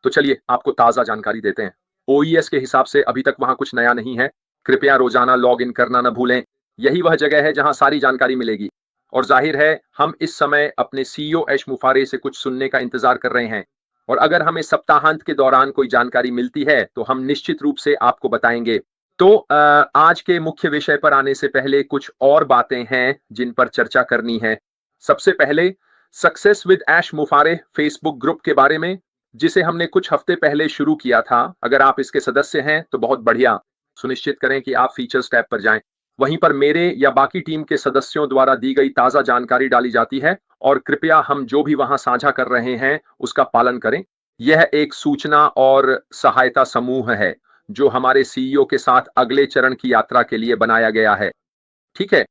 तो चलिए आपको ताज़ा जानकारी देते हैं। ओईएस के हिसाब से अभी तक वहाँ कुछ नया नहीं है। कृपया रोज़ाना लॉग इन करना न भूलें। यही वह जगह है जहाँ सारी जानकारी मिलेगी। और ज़ाहिर है, हम इस समय अपने सीईओ ऐश मुफारे से कुछ सुनने का इंतज़ार कर रहे हैं। और अगर हमें सप्ताहांत के दौरान कोई जानकारी मिलती है, तो हम निश्चित रूप से आपको बताएँगे। तो आज के मुख्य विषय पर आने से पहले कुछ और बातें हैं, जिन पर चर्चा करनी है। सबसे पहले सक्सेस विद ऐश मुफारे फेसबुक ग्रुप के बारे में, जिसे हमने कुछ हफ्ते पहले शुरू किया था। अगर आप इसके सदस्य हैं तो बहुत बढ़िया। सुनिश्चित करें कि आप फीचर्स टैब पर जाएं। वहीं पर मेरे या बाकी टीम के सदस्यों द्वारा दी गई ताज़ा जानकारी डाली जाती है और कृपया हम जो भी वहां साझा कर रहे हैं उसका पालन करें। यह एक सूचना और सहायता समूह है जो हमारे सीईओ के साथ अगले चरण की यात्रा के लिए बनाया गया है। ठीक है।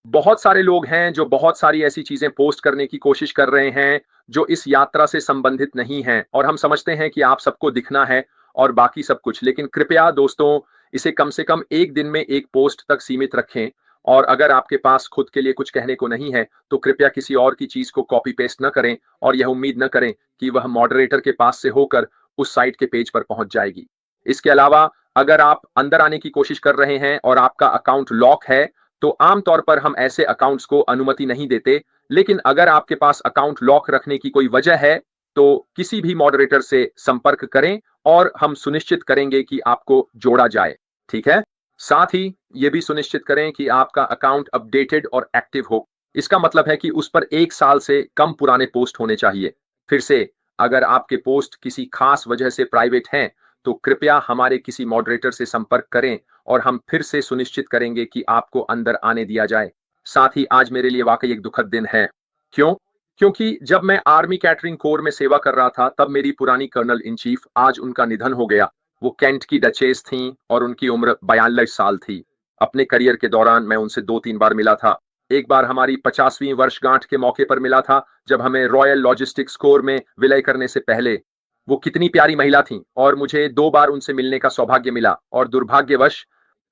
बहुत सारे लोग हैं जो बहुत सारी ऐसी चीजें पोस्ट करने की कोशिश कर रहे हैं जो इस यात्रा से संबंधित नहीं हैं, और हम समझते हैं कि आप सबको दिखना है और बाकी सब कुछ। लेकिन कृपया दोस्तों, इसे कम से कम एक दिन में एक पोस्ट तक सीमित रखें। और अगर आपके पास खुद के लिए कुछ कहने को नहीं है तो कृपया किसी और की चीज को कॉपी पेस्ट न करें और यह उम्मीद न करें कि वह मॉडरेटर के पास से होकर उस साइट के पेज पर पहुंच जाएगी। इसके अलावा, अगर आप अंदर आने की कोशिश कर रहे हैं और आपका अकाउंट लॉक है, तो आमतौर पर हम ऐसे अकाउंट्स को अनुमति नहीं देते। लेकिन अगर आपके पास अकाउंट लॉक रखने की कोई वजह है, तो किसी भी मॉडरेटर से संपर्क करें और हम सुनिश्चित करेंगे कि आपको जोड़ा जाए। ठीक है। साथ ही ये भी सुनिश्चित करें कि आपका अकाउंट अपडेटेड और एक्टिव हो। इसका मतलब है कि उस पर 1 साल से कम पुराने पोस्ट होने चाहिए। फिर से, अगर आपके पोस्ट किसी खास वजह से प्राइवेट हैं, तो कृपया हमारे किसी मॉडरेटर से संपर्क करें और हम फिर से सुनिश्चित करेंगे कि आपको अंदर आने दिया जाए। साथ ही आज मेरे लिए वाकई एक दुखद दिन है। क्यों? क्योंकि जब मैं आर्मी कैटरिंग कोर में सेवा कर रहा था, तब मेरी पुरानी कर्नल इन चीफ, आज उनका निधन हो गया। वो कैंट की डचेस थीं और उनकी उम्र 42 साल थी। अपने करियर के दौरान मैं उनसे 2-3 बार मिला था। एक बार हमारी 50वीं वर्षगांठ के मौके पर मिला था, जब हमें रॉयल लॉजिस्टिक्स कोर में विलय करने से पहले। वो कितनी प्यारी महिला थीं और मुझे 2 बार उनसे मिलने का सौभाग्य मिला, और दुर्भाग्यवश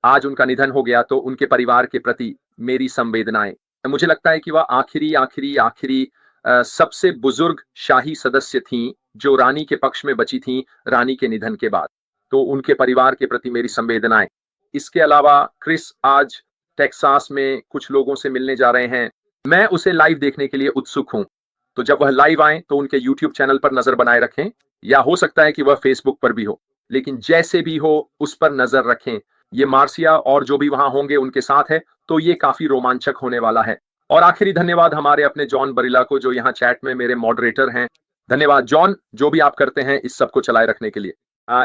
आज उनका निधन हो गया। तो उनके परिवार के प्रति मेरी संवेदनाएं। मुझे लगता है कि वह आखिरी सबसे बुजुर्ग शाही सदस्य थीं जो रानी के पक्ष में बची थीं रानी के निधन के बाद। तो उनके परिवार के प्रति मेरी संवेदनाएं। इसके अलावा क्रिस आज टेक्सास में कुछ लोगों से मिलने जा रहे हैं। मैं उसे लाइव देखने के लिए उत्सुक हूं। तो जब वह लाइव आए तो उनके यूट्यूब चैनल पर नजर बनाए रखें, या हो सकता है कि वह फेसबुक पर भी हो। लेकिन जैसे भी हो, उस पर नजर रखें। ये मार्सिया और जो भी वहां होंगे उनके साथ है, तो ये काफी रोमांचक होने वाला है। और आखिरी धन्यवाद हमारे अपने जॉन बरिला को, जो यहाँ चैट में मेरे मॉडरेटर हैं। धन्यवाद जॉन, जो भी आप करते हैं इस सब को चलाए रखने के लिए।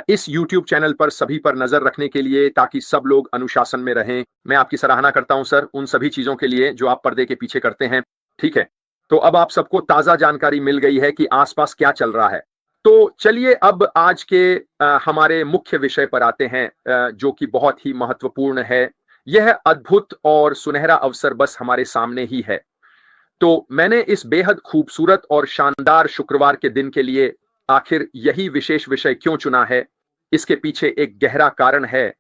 इस YouTube चैनल पर सभी पर नजर रखने के लिए, ताकि सब लोग अनुशासन में रहें। मैं आपकी सराहना करता हूं सर, उन सभी चीजों के लिए जो आप पर्दे के पीछे करते हैं। ठीक है। तो अब आप सबको ताजा जानकारी मिल गई है कि आसपास क्या चल रहा है। तो चलिए अब आज के हमारे मुख्य विषय पर आते हैं, जो कि बहुत ही महत्वपूर्ण है। यह अद्भुत और सुनहरा अवसर बस हमारे सामने ही है। तो मैंने इस बेहद खूबसूरत और शानदार शुक्रवार के दिन के लिए आखिर यही विशेष विषय क्यों चुना है, इसके पीछे एक गहरा कारण है।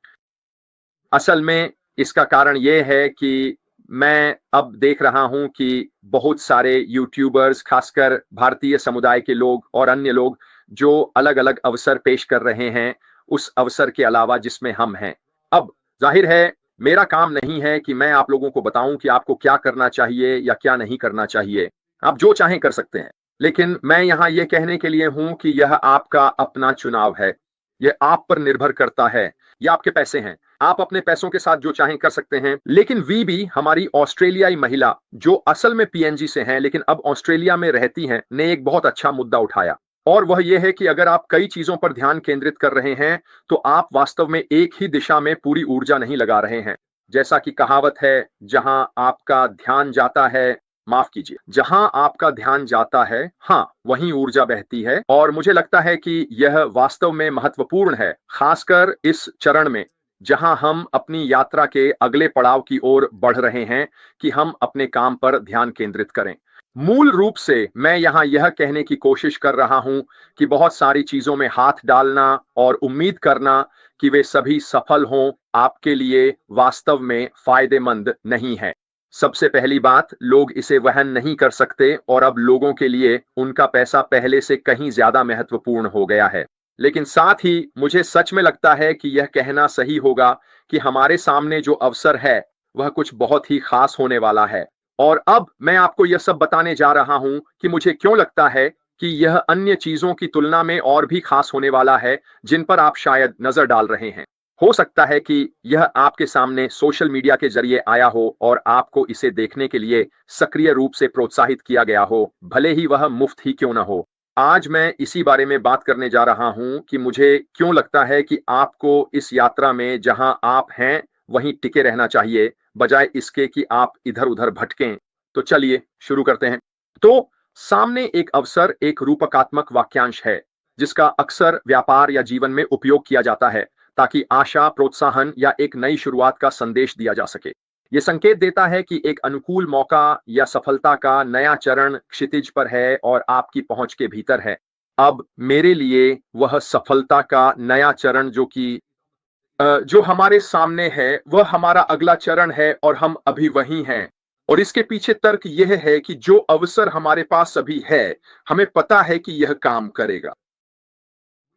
असल में इसका कारण यह है कि मैं अब देख रहा हूं कि बहुत सारे यूट्यूबर्स, खासकर भारतीय समुदाय के लोग और अन्य लोग, जो अलग अलग अवसर पेश कर रहे हैं उस अवसर के अलावा जिसमें हम हैं। अब जाहिर है, मेरा काम नहीं है कि मैं आप लोगों को बताऊं कि आपको क्या करना चाहिए या क्या नहीं करना चाहिए। आप जो चाहें कर सकते हैं। लेकिन मैं यहां यह कहने के लिए हूं कि यह आपका अपना चुनाव है। यह आप पर निर्भर करता है। ये आपके पैसे हैं। आप अपने पैसों के साथ जो चाहें कर सकते हैं। लेकिन वीबी, हमारी ऑस्ट्रेलियाई महिला, जो असल में पीएनजी से हैं लेकिन अब ऑस्ट्रेलिया में रहती हैं, ने एक बहुत अच्छा मुद्दा उठाया। और वह यह है कि अगर आप कई चीजों पर ध्यान केंद्रित कर रहे हैं, तो आप वास्तव में एक ही दिशा में पूरी ऊर्जा नहीं लगा रहे हैं। जैसा कि कहावत है, जहां आपका ध्यान जाता है, माफ कीजिए, जहां आपका ध्यान जाता है, हाँ, वहीं ऊर्जा बहती है। और मुझे लगता है कि यह वास्तव में महत्वपूर्ण है, खासकर इस चरण में जहां हम अपनी यात्रा के अगले पड़ाव की ओर बढ़ रहे हैं, कि हम अपने काम पर ध्यान केंद्रित करें। मूल रूप से मैं यहां यह कहने की कोशिश कर रहा हूं कि बहुत सारी चीजों में हाथ डालना और उम्मीद करना कि वे सभी सफल हों, आपके लिए वास्तव में फायदेमंद नहीं है। सबसे पहली बात, लोग इसे वहन नहीं कर सकते और अब लोगों के लिए उनका पैसा पहले से कहीं ज्यादा महत्वपूर्ण हो गया है। लेकिन साथ ही मुझे सच में लगता है कि यह कहना सही होगा कि हमारे सामने जो अवसर है वह कुछ बहुत ही खास होने वाला है। और अब मैं आपको यह सब बताने जा रहा हूं कि मुझे क्यों लगता है कि यह अन्य चीजों की तुलना में और भी खास होने वाला है जिन पर आप शायद नजर डाल रहे हैं। हो सकता है कि यह आपके सामने सोशल मीडिया के जरिए आया हो और आपको इसे देखने के लिए सक्रिय रूप से प्रोत्साहित किया गया हो, भले ही वह मुफ्त ही क्यों ना हो। आज मैं इसी बारे में बात करने जा रहा हूं कि मुझे क्यों लगता है कि आपको इस यात्रा में जहां आप हैं वहीं टिके रहना चाहिए, बजाय इसके कि आप इधर-उधर भटकें। तो चलिए शुरू करते हैं। तो सामने एक अवसर एक रूपकात्मक वाक्यांश है जिसका अक्सर व्यापार या जीवन में उपयोग किया जाता है ताकि आशा, प्रोत्साहन या एक नई शुरुआत का संदेश दिया जा सके। ये संकेत देता है कि एक अनुकूल मौका या सफलता का नया चरण क्षितिज पर है और आपकी पहुंच के भीतर है। अब मेरे लिए वह सफलता का नया चरण जो हमारे सामने है वह हमारा अगला चरण है और हम अभी वहीं हैं। और इसके पीछे तर्क यह है कि जो अवसर हमारे पास अभी है, हमें पता है कि यह काम करेगा।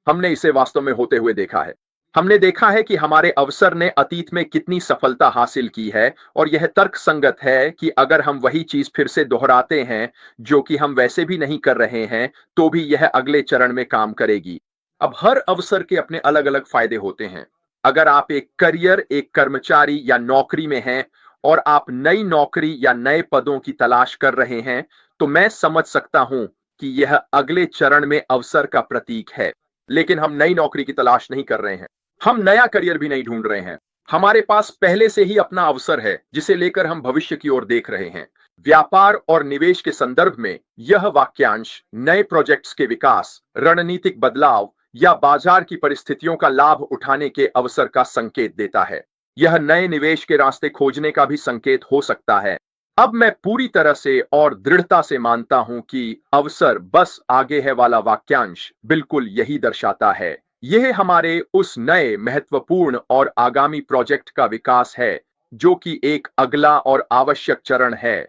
हमने इसे वास्तव में होते हुए देखा है। हमने देखा है कि हमारे अवसर ने अतीत में कितनी सफलता हासिल की है और यह तर्कसंगत है कि अगर हम वही चीज फिर से दोहराते हैं, जो कि हम वैसे भी नहीं कर रहे हैं, तो भी यह अगले चरण में काम करेगी। अब हर अवसर के अपने अलग-अलग फायदे होते हैं। अगर आप एक करियर, एक कर्मचारी या नौकरी में हैं और आप नई नौकरी या नए पदों की तलाश कर रहे हैं, तो मैं समझ सकता हूं कि यह अगले चरण में अवसर का प्रतीक है। लेकिन हम नई नौकरी की तलाश नहीं कर रहे हैं। हम नया करियर भी नहीं ढूंढ रहे हैं। हमारे पास पहले से ही अपना अवसर है जिसे लेकर हम भविष्य की ओर देख रहे हैं। व्यापार और निवेश के संदर्भ में यह वाक्यांश नए प्रोजेक्ट्स के विकास, रणनीतिक बदलाव या बाजार की परिस्थितियों का लाभ उठाने के अवसर का संकेत देता है। यह नए निवेश के रास्ते खोजने का भी संकेत हो सकता है। अब मैं पूरी तरह से और दृढ़ता से मानता हूं कि अवसर बस आगे है वाला वाक्यांश बिल्कुल यही दर्शाता है। यह हमारे उस नए महत्वपूर्ण और आगामी प्रोजेक्ट का विकास है जो कि एक अगला और आवश्यक चरण है।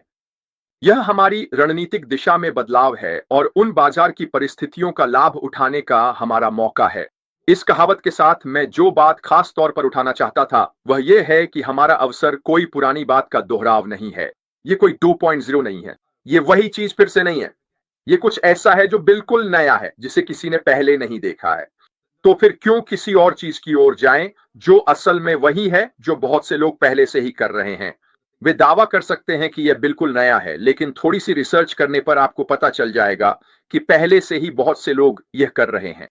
यह हमारी रणनीतिक दिशा में बदलाव है और उन बाजार की परिस्थितियों का लाभ उठाने का हमारा मौका है। इस कहावत के साथ मैं जो बात खास तौर पर उठाना चाहता था वह यह है कि हमारा अवसर कोई पुरानी बात का दोहराव नहीं है। ये कोई 2.0 नहीं है। ये वही चीज फिर से नहीं है। ये कुछ ऐसा है जो बिल्कुल नया है जिसे किसी ने पहले नहीं देखा है। तो फिर क्यों किसी और चीज की ओर जाएं जो असल में वही है जो बहुत से लोग पहले से ही कर रहे हैं। वे दावा कर सकते हैं कि यह बिल्कुल नया है, लेकिन थोड़ी सी रिसर्च करने पर आपको पता चल जाएगा कि पहले से ही बहुत से लोग यह कर रहे हैं।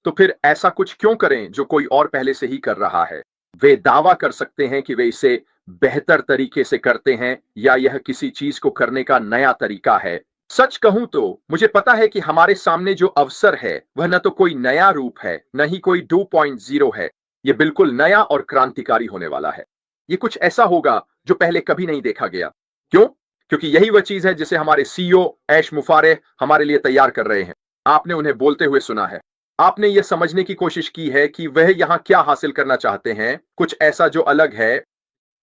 तो फिर ऐसा कुछ क्यों करें जो कोई और पहले से ही कर रहा है? वे दावा कर सकते हैं कि वे इसे बेहतर तरीके से करते हैं या यह किसी चीज को करने का नया तरीका है। सच कहूं तो मुझे पता है कि हमारे सामने जो अवसर है वह न तो कोई नया रूप है, न ही कोई 2.0 है। यह बिल्कुल नया और क्रांतिकारी होने वाला है। ये कुछ ऐसा होगा जो पहले कभी नहीं देखा गया। क्यों? क्योंकि यही वह चीज है जिसे हमारे सीईओ ऐश मुफारे हमारे लिए तैयार कर रहे हैं। आपने उन्हें बोलते हुए सुना है। आपने यह समझने की कोशिश की है कि वह यहां क्या हासिल करना चाहते हैं, कुछ ऐसा जो अलग है,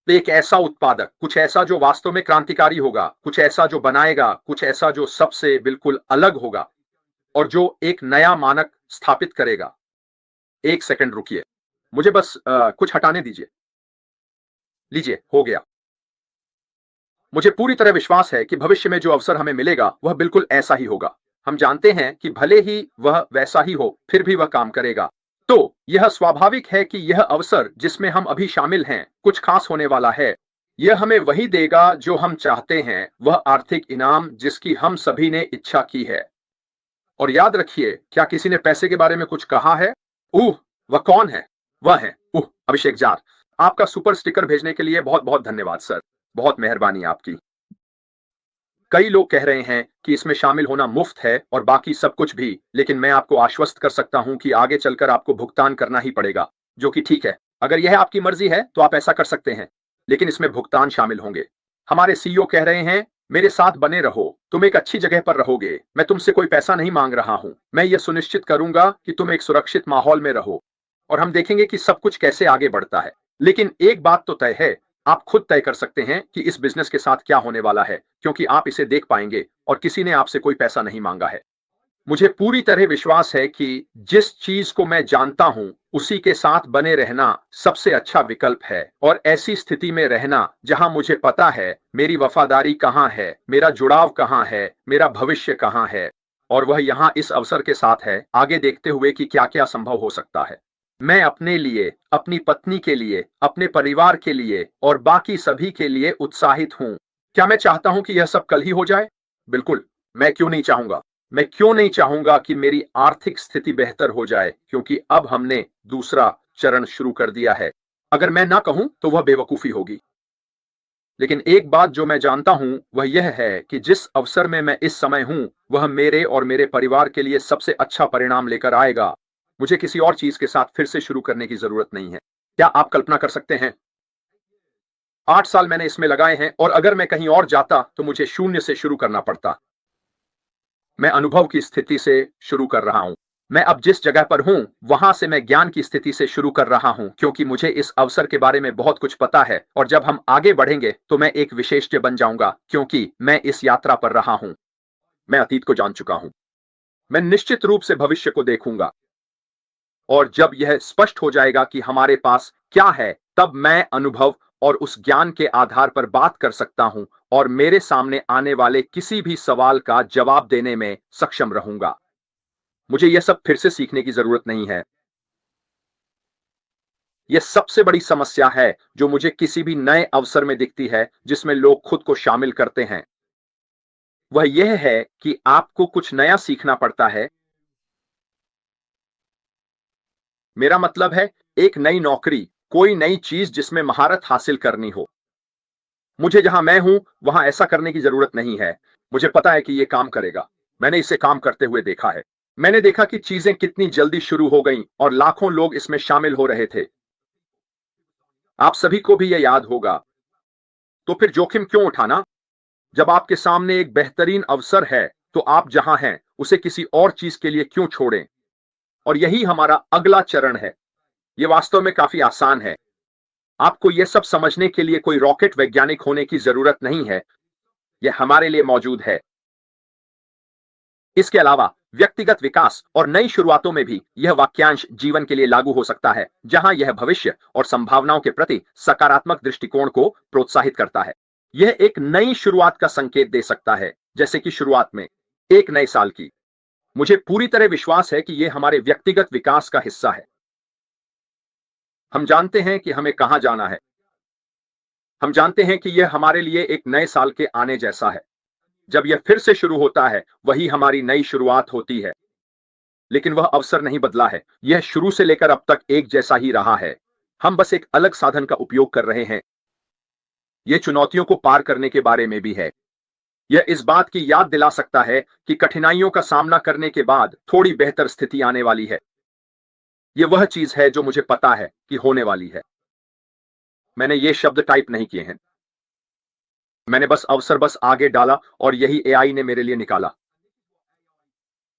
एक ऐसा उत्पादक, कुछ ऐसा जो वास्तव में क्रांतिकारी होगा, कुछ ऐसा जो बनाएगा, कुछ ऐसा जो सबसे बिल्कुल अलग होगा और जो एक नया मानक स्थापित करेगा। एक सेकंड रुकिए, मुझे बस कुछ हटाने दीजिए। लीजिए, हो गया। मुझे पूरी तरह विश्वास है कि भविष्य में जो अवसर हमें मिलेगा वह बिल्कुल ऐसा ही होगा। हम जानते हैं कि भले ही वह वैसा ही हो, फिर भी वह काम करेगा। तो यह स्वाभाविक है कि यह अवसर जिसमें हम अभी शामिल हैं कुछ खास होने वाला है। यह हमें वही देगा जो हम चाहते हैं, वह आर्थिक इनाम जिसकी हम सभी ने इच्छा की है। और याद रखिए, क्या किसी ने पैसे के बारे में कुछ कहा है? वह कौन है? वह है अभिषेक जार। आपका सुपर स्टिकर भेजने के लिए बहुत बहुत धन्यवाद सर। बहुत मेहरबानी आपकी। कई लोग कह रहे हैं कि इसमें शामिल होना मुफ्त है और बाकी सब कुछ भी, लेकिन मैं आपको आश्वस्त कर सकता हूं कि आगे चलकर आपको भुगतान करना ही पड़ेगा, जो कि ठीक है। अगर यह आपकी मर्जी है तो आप ऐसा कर सकते हैं, लेकिन इसमें भुगतान शामिल होंगे। हमारे सीईओ कह रहे हैं, मेरे साथ बने रहो, तुम एक अच्छी जगह पर रहोगे। मैं तुमसे कोई पैसा नहीं मांग रहा हूं। मैं यह सुनिश्चित करूंगा कि तुम एक सुरक्षित माहौल में रहो और हम देखेंगे कि सब कुछ कैसे आगे बढ़ता है। लेकिन एक बात तो तय है, आप खुद तय कर सकते हैं कि इस बिजनेस के साथ क्या होने वाला है, क्योंकि आप इसे देख पाएंगे और किसी ने आपसे कोई पैसा नहीं मांगा है। मुझे पूरी तरह विश्वास है कि जिस चीज को मैं जानता हूं उसी के साथ बने रहना सबसे अच्छा विकल्प है, और ऐसी स्थिति में रहना जहां मुझे पता है मेरी वफादारी कहां है, मेरा जुड़ाव कहां है, मेरा भविष्य कहां है, और वह यहां इस अवसर के साथ है, आगे देखते हुए कि क्या क्या संभव हो सकता है। मैं अपने लिए, अपनी पत्नी के लिए, अपने परिवार के लिए और बाकी सभी के लिए उत्साहित हूं। क्या मैं चाहता हूं कि यह सब कल ही हो जाए? बिल्कुल। मैं क्यों नहीं चाहूंगा? मैं क्यों नहीं चाहूंगा कि मेरी आर्थिक स्थिति बेहतर हो जाए, क्योंकि अब हमने दूसरा चरण शुरू कर दिया है। अगर मैं ना कहूं तो वह बेवकूफी होगी। लेकिन एक बात जो मैं जानता हूं वह यह है कि जिस अवसर में मैं इस समय हूं वह मेरे और मेरे परिवार के लिए सबसे अच्छा परिणाम लेकर आएगा। मुझे किसी और चीज के साथ फिर से शुरू करने की जरूरत नहीं है। क्या आप कल्पना कर सकते हैं? 8 साल मैंने इसमें लगाए हैं, और अगर मैं कहीं और जाता तो मुझे शून्य से शुरू करना पड़ता। मैं अनुभव की स्थिति से शुरू कर रहा हूं। मैं अब जिस जगह पर हूं वहां से मैं ज्ञान की स्थिति से शुरू कर रहा हूं, क्योंकि मुझे इस अवसर के बारे में बहुत कुछ पता है, और जब हम आगे बढ़ेंगे तो मैं एक विशेषज्ञ बन जाऊंगा, क्योंकि मैं इस यात्रा पर रहा हूं। मैं अतीत को जान चुका हूं। मैं निश्चित रूप से भविष्य को देखूंगा, और जब यह स्पष्ट हो जाएगा कि हमारे पास क्या है, तब मैं अनुभव और उस ज्ञान के आधार पर बात कर सकता हूं और मेरे सामने आने वाले किसी भी सवाल का जवाब देने में सक्षम रहूंगा। मुझे यह सब फिर से सीखने की जरूरत नहीं है। यह सबसे बड़ी समस्या है जो मुझे किसी भी नए अवसर में दिखती है जिसमें लोग खुद को शामिल करते हैं। वह यह है कि आपको कुछ नया सीखना पड़ता है। मेरा मतलब है, एक नई नौकरी, कोई नई चीज जिसमें महारत हासिल करनी हो। मुझे जहां मैं हूं वहां ऐसा करने की जरूरत नहीं है। मुझे पता है कि यह काम करेगा। मैंने इसे काम करते हुए देखा है। मैंने देखा कि चीजें कितनी जल्दी शुरू हो गईं और लाखों लोग इसमें शामिल हो रहे थे। आप सभी को भी यह याद होगा। तो फिर जोखिम क्यों उठाना? जब आपके सामने एक बेहतरीन अवसर है तो आप जहां हैं उसे किसी और चीज के लिए क्यों छोड़ें? और यही हमारा अगला चरण है। यह वास्तव में काफी आसान है। आपको यह सब समझने के लिए कोई रॉकेट वैज्ञानिक होने की जरूरत नहीं है। यह हमारे लिए मौजूद है। इसके अलावा व्यक्तिगत विकास और नई शुरुआतों में भी यह वाक्यांश जीवन के लिए लागू हो सकता है, जहां यह भविष्य और संभावनाओं के प्रति सकारात्मक दृष्टिकोण को प्रोत्साहित करता है। यह एक नई शुरुआत का संकेत दे सकता है, जैसे कि शुरुआत में एक नए साल की। मुझे पूरी तरह विश्वास है कि यह हमारे व्यक्तिगत विकास का हिस्सा है। हम जानते हैं कि हमें कहां जाना है। हम जानते हैं कि यह हमारे लिए एक नए साल के आने जैसा है। जब यह फिर से शुरू होता है वही हमारी नई शुरुआत होती है। लेकिन वह अवसर नहीं बदला है। यह शुरू से लेकर अब तक एक जैसा ही रहा है। हम बस एक अलग साधन का उपयोग कर रहे हैं। यह चुनौतियों को पार करने के बारे में भी है। यह इस बात की याद दिला सकता है कि कठिनाइयों का सामना करने के बाद थोड़ी बेहतर स्थिति आने वाली है। यह वह चीज है जो मुझे पता है कि होने वाली है। मैंने ये शब्द टाइप नहीं किए हैं। मैंने बस आगे डाला और यही एआई ने मेरे लिए निकाला।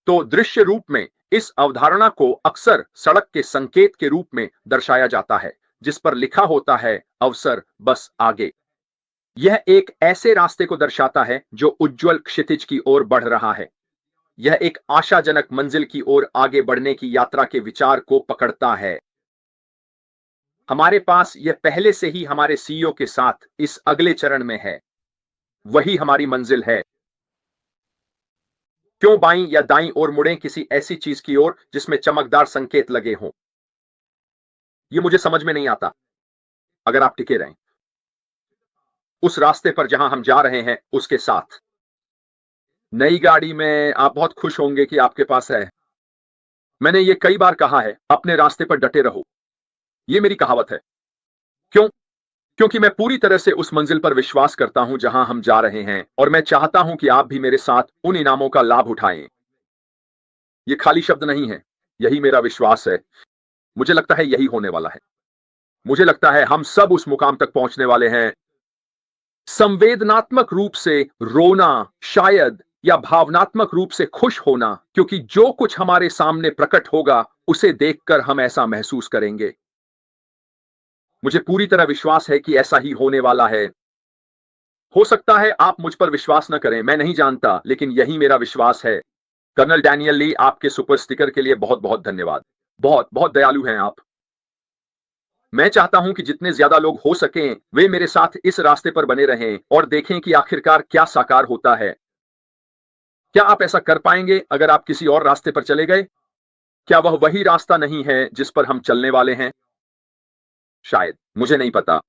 तो दृश्य रूप में इस अवधारणा को अक्सर सड़क के संकेत के रूप में दर्शाया जाता है, जिस पर लिखा होता है अवसर बस आगे। यह एक ऐसे रास्ते को दर्शाता है जो उज्जवल क्षितिज की ओर बढ़ रहा है। यह एक आशाजनक मंजिल की ओर आगे बढ़ने की यात्रा के विचार को पकड़ता है। हमारे पास यह पहले से ही हमारे सीईओ के साथ इस अगले चरण में है। वही हमारी मंजिल है। क्यों बाईं या दाईं ओर मुड़ें किसी ऐसी चीज की ओर जिसमें चमकदार संकेत लगे हों? यह मुझे समझ में नहीं आता। अगर आप टिके रहें उस रास्ते पर जहां हम जा रहे हैं उसके साथ। नई गाड़ी में आप बहुत खुश होंगे कि आपके पास है। मैंने ये कई बार कहा है, अपने रास्ते पर डटे रहो। ये मेरी कहावत है। क्यों? क्योंकि मैं पूरी तरह से उस मंजिल पर विश्वास करता हूं जहां हम जा रहे हैं, और मैं चाहता हूं कि आप भी मेरे साथ उन इनामों का लाभ उठाएं। ये खाली शब्द नहीं है, यही मेरा विश्वास है। मुझे लगता है यही होने वाला है। मुझे लगता है हम सब उस मुकाम तक पहुंचने वाले हैं। संवेदनात्मक रूप से रोना, शायद, या भावनात्मक रूप से खुश होना, क्योंकि जो कुछ हमारे सामने प्रकट होगा उसे देखकर हम ऐसा महसूस करेंगे। मुझे पूरी तरह विश्वास है कि ऐसा ही होने वाला है। हो सकता है आप मुझ पर विश्वास न करें, मैं नहीं जानता, लेकिन यही मेरा विश्वास है। कर्नल डैनियल ली, आपके सुपर स्टिकर के लिए बहुत बहुत धन्यवाद। बहुत बहुत दयालु हैं आप। मैं चाहता हूं कि जितने ज्यादा लोग हो सकें वे मेरे साथ इस रास्ते पर बने रहें और देखें कि आखिरकार क्या साकार होता है। क्या आप ऐसा कर पाएंगे अगर आप किसी और रास्ते पर चले गए? क्या वह वही रास्ता नहीं है जिस पर हम चलने वाले हैं? शायद, मुझे नहीं पता।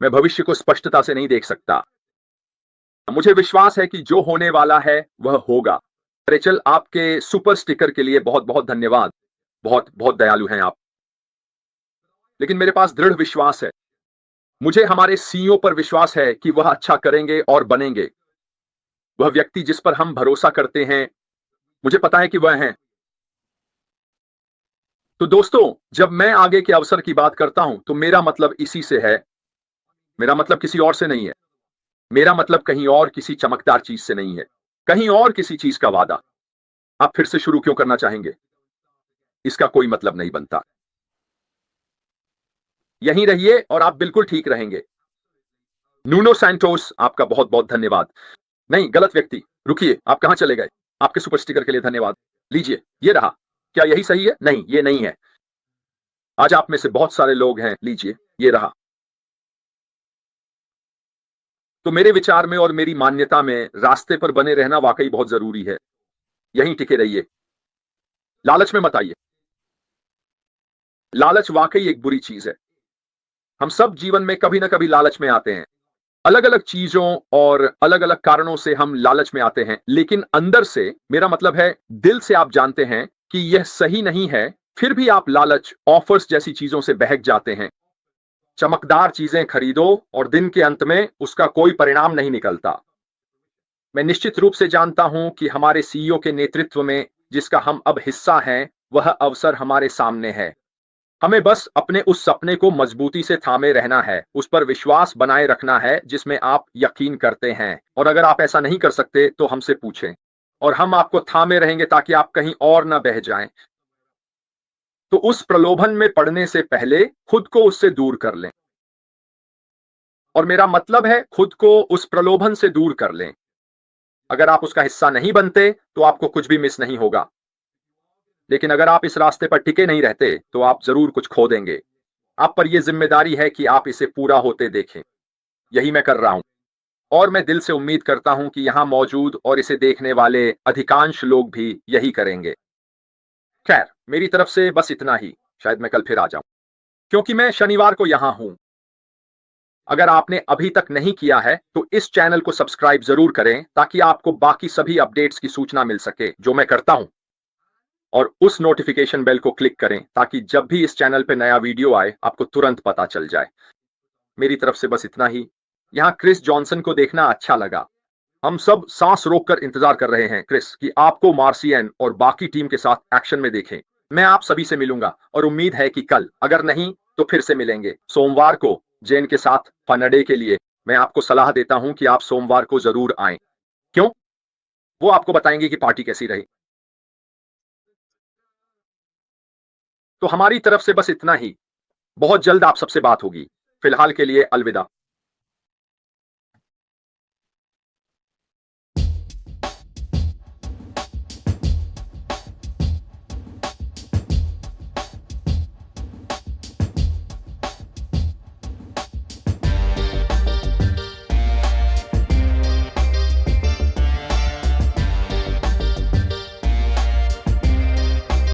मैं भविष्य को स्पष्टता से नहीं देख सकता। मुझे विश्वास है कि जो होने वाला है वह होगा। रेचल, आपके सुपर स्टिकर के लिए बहुत बहुत धन्यवाद। बहुत बहुत दयालु हैं आप। लेकिन मेरे पास दृढ़ विश्वास है। मुझे हमारे सीईओ पर विश्वास है कि वह अच्छा करेंगे और बनेंगे। वह व्यक्ति जिस पर हम भरोसा करते हैं, मुझे पता है कि वह हैं। तो दोस्तों, जब मैं आगे के अवसर की बात करता हूं तो मेरा मतलब इसी से है। मेरा मतलब किसी और से नहीं है। मेरा मतलब कहीं और किसी चमकदार चीज से नहीं है। कहीं और किसी चीज का वादा। आप फिर से शुरू क्यों करना चाहेंगे? इसका कोई मतलब नहीं बनता। यहीं रहिए और आप बिल्कुल ठीक रहेंगे। नूनो सैंटोस, आपका बहुत बहुत धन्यवाद। नहीं, गलत व्यक्ति। रुकिए, आप कहां चले गए? आपके सुपर स्टिकर के लिए धन्यवाद। लीजिए, ये रहा। क्या यही सही है? नहीं, ये नहीं है। आज आप में से बहुत सारे लोग हैं। लीजिए, ये रहा। तो मेरे विचार में और मेरी मान्यता में रास्ते पर बने रहना वाकई बहुत जरूरी है। यहीं टिके रहिए। लालच में मत आइए। लालच वाकई एक बुरी चीज है। हम सब जीवन में कभी ना कभी लालच में आते हैं। अलग अलग चीजों और अलग अलग कारणों से हम लालच में आते हैं, लेकिन अंदर से, मेरा मतलब है दिल से, आप जानते हैं कि यह सही नहीं है। फिर भी आप लालच, ऑफर्स जैसी चीजों से बहक जाते हैं। चमकदार चीजें खरीदो और दिन के अंत में उसका कोई परिणाम नहीं निकलता। मैं निश्चित रूप से जानता हूं कि हमारे सीईओ के नेतृत्व में, जिसका हम अब हिस्सा हैं, वह अवसर हमारे सामने है। हमें बस अपने उस सपने को मजबूती से थामे रहना है, उस पर विश्वास बनाए रखना है जिसमें आप यकीन करते हैं। और अगर आप ऐसा नहीं कर सकते तो हमसे पूछें और हम आपको थामे रहेंगे ताकि आप कहीं और ना बह जाएं। तो उस प्रलोभन में पड़ने से पहले खुद को उससे दूर कर लें। और मेरा मतलब है खुद को उस प्रलोभन से दूर कर लें। अगर आप उसका हिस्सा नहीं बनते तो आपको कुछ भी मिस नहीं होगा। लेकिन अगर आप इस रास्ते पर टिके नहीं रहते तो आप जरूर कुछ खो देंगे। आप पर यह जिम्मेदारी है कि आप इसे पूरा होते देखें। यही मैं कर रहा हूं। और मैं दिल से उम्मीद करता हूं कि यहां मौजूद और इसे देखने वाले अधिकांश लोग भी यही करेंगे। खैर, मेरी तरफ से बस इतना ही। शायद मैं कल फिर आ जाऊं, क्योंकि मैं शनिवार को यहां हूं। अगर आपने अभी तक नहीं किया है तो इस चैनल को सब्सक्राइब जरूर करें ताकि आपको बाकी सभी अपडेट्स की सूचना मिल सके जो मैं करता हूं। और उस नोटिफिकेशन बेल को क्लिक करें ताकि जब भी इस चैनल पे नया वीडियो आए आपको तुरंत पता चल जाए। मेरी तरफ से बस इतना ही। यहाँ क्रिस जॉनसन को देखना अच्छा लगा। हम सब सांस रोककर इंतजार कर रहे हैं क्रिस, कि आपको मार्सियन और बाकी टीम के साथ एक्शन में देखें। मैं आप सभी से मिलूंगा और उम्मीद है कि कल, अगर नहीं तो फिर से मिलेंगे सोमवार को जेन के साथ फनडे के लिए। मैं आपको सलाह देता हूं कि आप सोमवार को जरूर आएं। क्यों? वो आपको बताएंगे कि पार्टी कैसी रही। तो हमारी तरफ से बस इतना ही। बहुत जल्द आप सबसे बात होगी। फिलहाल के लिए अलविदा।